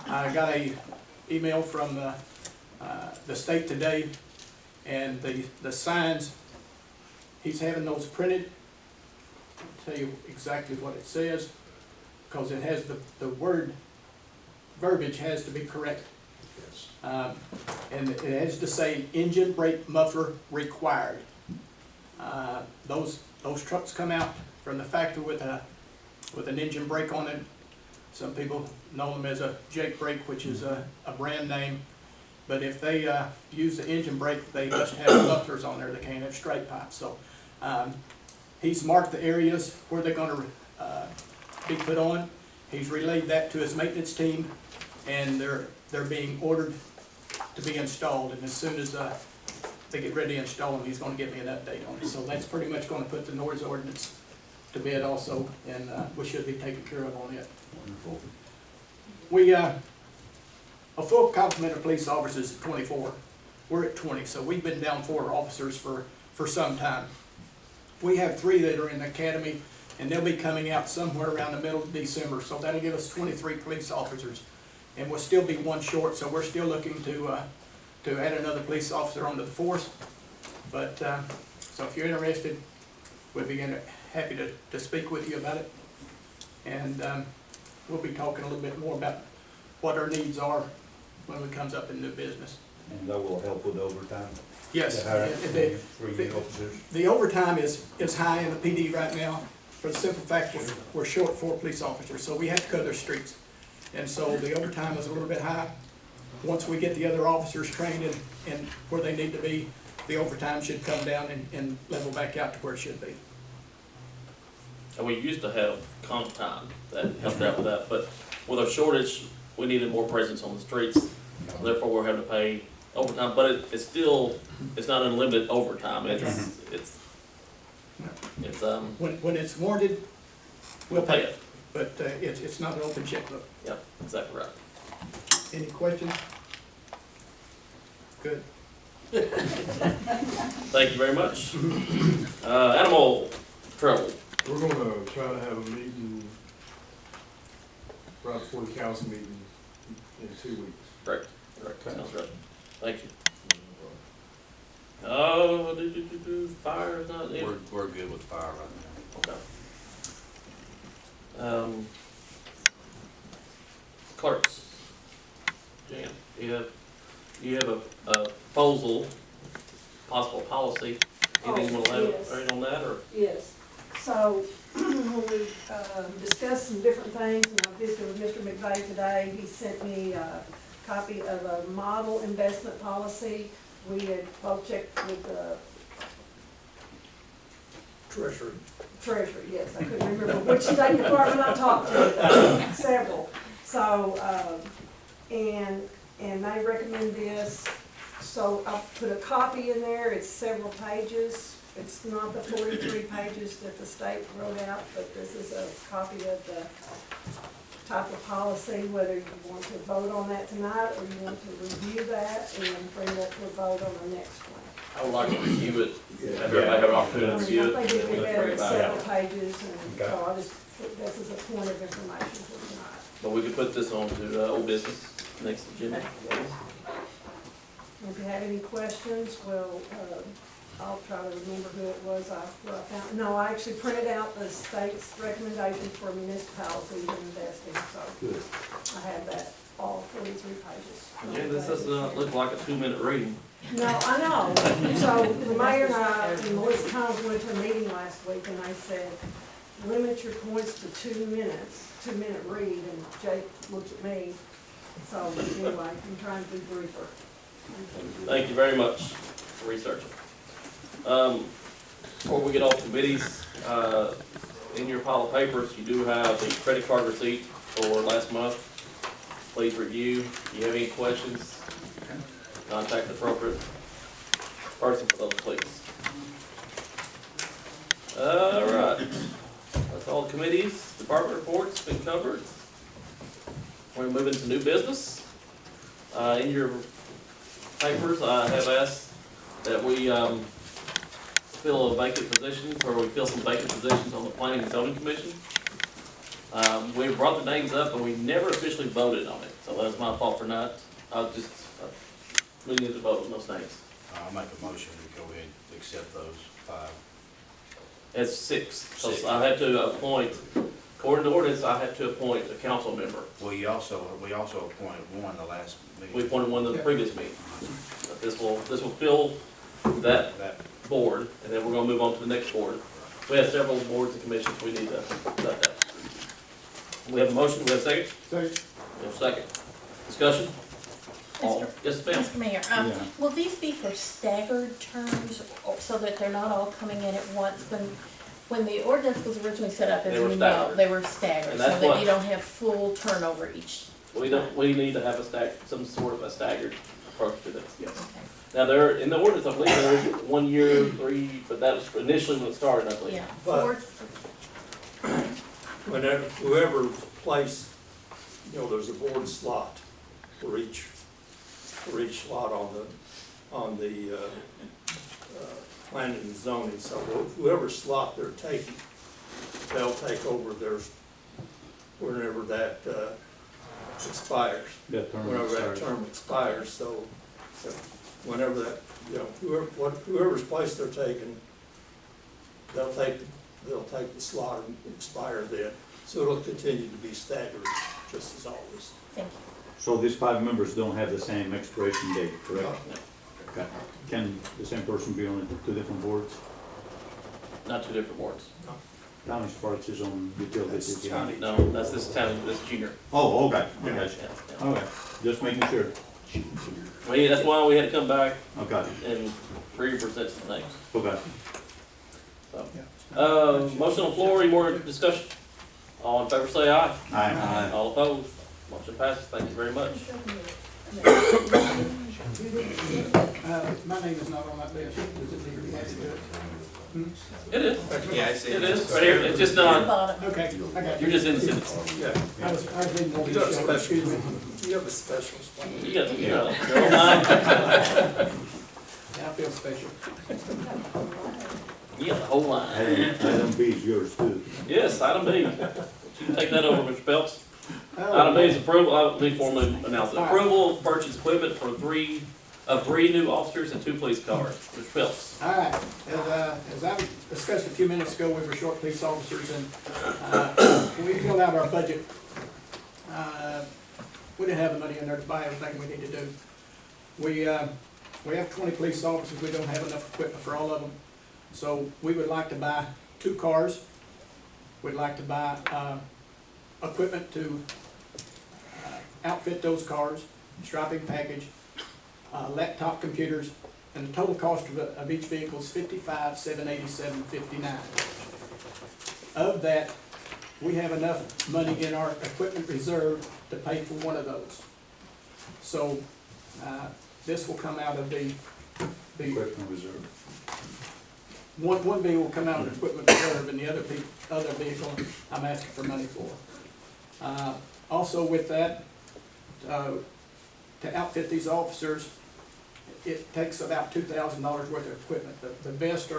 I got a email from the state today, and the signs, he's having those printed. I'll tell you exactly what it says, because it has the verbiage has to be correct. Yes. And it has to say engine brake muffler required. Those trucks come out from the factory with an engine brake on it. Some people know them as a Jake brake, which is a brand name. But if they use the engine brake, they must have mufflers on there. They can't have straight pipes. So he's marked the areas where they're going to be put on. He's relayed that to his maintenance team, and they're being ordered to be installed. And as soon as they get ready to install them, he's going to give me an update on it. So that's pretty much going to put the noise ordinance to bed also, and we should be taken care of on it. Wonderful. We a full complement of police officers is 24. We're at 20, so we've been down 4 officers for some time. We have 3 that are in the academy, and they'll be coming out somewhere around the middle of December. So that'll give us 23 police officers, and we'll still be 1 short. So we're still looking to add another police officer onto the force. But so if you're interested, we'll be happy to speak with you about it, and we'll be talking a little bit more about what our needs are when it comes up in new business. And that will help with overtime? Yes, To hire the 3 officers? the overtime is high in the PD right now, for the simple fact we're short 4 police officers, so we have to cover streets. And so the overtime is a little bit high. Once we get the other officers trained and where they need to be, the overtime should come down and level back out to where it should be. And we used to have comp time that helped out with that, but with our shortage, we needed more presence on the streets. Therefore, we're having to pay overtime, but it's not unlimited overtime. It's When it's warranted, we'll pay pay it, it. but it's not an open checkbook. Yep, exactly right. Any questions? Good. Thank you very much. Animal control. We're gonna try to have a meeting right before the council meeting in 2 weeks. Great, sounds good. Thank you. Oh, fire is not in. We're good with fire right Okay. Clerks. Jan, you have a proposal, possible policy. Anything you want to elaborate on that, or? Yes, so when we discussed some different things, and I visited with Mr. McVeigh today, he sent me a copy of a model investment policy. We had both checked with the Treasury, yes, I couldn't remember which state department I talked to, several. So, and they recommend this, so I put a copy in there, it's several pages. It's not the 43 pages that the state wrote out, but this is a copy of the type of policy, whether you want to vote on that tonight or you want to review that and bring that to a vote on the next one. I would like to review it, have everybody have an opportunity to review it. I think it'd be better, it's About several it. pages, and so I just, this is a point of information for tonight. But we could put this on to old business next agenda. If you have any questions, well, I'll try to remember who it was I found. No, I actually printed out the state's recommendations for municipalities and investing, so Good. I have that, all 43 pages. Yeah, this does not look like a 2-minute reading. No, I know. So the mayor and I and Melissa Combs went to a meeting last week, and they said, limit your points to 2 minutes, 2-minute read, and Jake looked at me. So anyway, I'm trying to be briefer. Thank you very much for researching. Before we get off committees, in your pile of papers, you do have the credit card receipt for last month. Please review. If you have any questions, contact the appropriate person for those, please. All right. That's all the committees, department reports been covered. We're moving to new business. In your papers, I have asked that we fill a vacant position, or we fill some vacant positions on the Planning and Zoning Commission. We brought the names up, and we never officially voted on it, so that's my fault for not, we need to vote on those names. I'll make a motion to go ahead and accept those 5. It's 6, so Six. I have to appoint, according to ordinance, I have to appoint a council member. Well, we also appointed one the last meeting. We appointed one in the previous meeting. But this will fill that That, board, and then we're gonna move on to the next board. We have several boards and commissions we need to set that. We have a motion, we have a second? Second. We have a second. Discussion? All, yes, ma'am? Mr. Mayor, will these be for staggered terms, so that they're not all coming in at once? When the ordinance was originally set up, as They were you know, staggered. they were staggered, And so that's that what- you don't have full turnover each. We need to have some sort of a staggered approach to this, yes. Okay. Now, there, in the ordinance, I believe there's 1 year, 3, but that was initially when it started, I believe. Yeah, But- 4, Whenever, whoever's place, you know, there's a board slot for each slot on the planning and zoning. So whoever slot they're taking, they'll take over theirs whenever that expires. Whenever that term expires, so whenever that, you know, whoever's place they're taking, they'll take the slot and expire then. So it'll continue to be staggered, just as always. thank you. So these 5 members don't have the same expiration date, correct? No, Okay. Can the same person be on 2 different boards? not 2 different boards. County Sparks is on utilities. That's county. No, that's this town, this junior. Oh, okay, I got Yeah, you. yeah. Okay, just making sure. That's why we had to come back Okay, and represent some names. okay. So, motion on the floor, any more discussion? All in favor say aye. Aye. All opposed, motion passes, thank you very much. My name is not on that list. Does it need to be added to it? It is, yeah, I see. it is, right here, it's just not, Bottom. Okay, I got you're you. just in the sentence. Yeah, I was reading more You got a detail, special. excuse me. you have a special spot. You got, never mind. Yeah, I feel special. You got the whole line. Item B is yours too. Yes, item B. You can take that over, Mr. Peltz. Item B is approval, let me formally announce it. Approval of purchase equipment for 3 new officers and 2 police cars. Mr. Peltz. All right, as I discussed a few minutes ago, we were short police officers, and when we filled out our budget, we didn't have the money in there to buy everything we need to do. We have 20 police officers, we don't have enough equipment for all of them. So we would like to buy 2 cars. We'd like to buy equipment to outfit those cars, striping package, laptop computers, and the total cost of each vehicle is $55,787.59. Of that, we have enough money in our equipment reserve to pay for one of those. So this will come out of the Equipment reserve. one vehicle will come out of the equipment reserve, and the other vehicle I'm asking for money for. Also with that, to outfit these officers, it takes about $2,000 worth of equipment. The vest are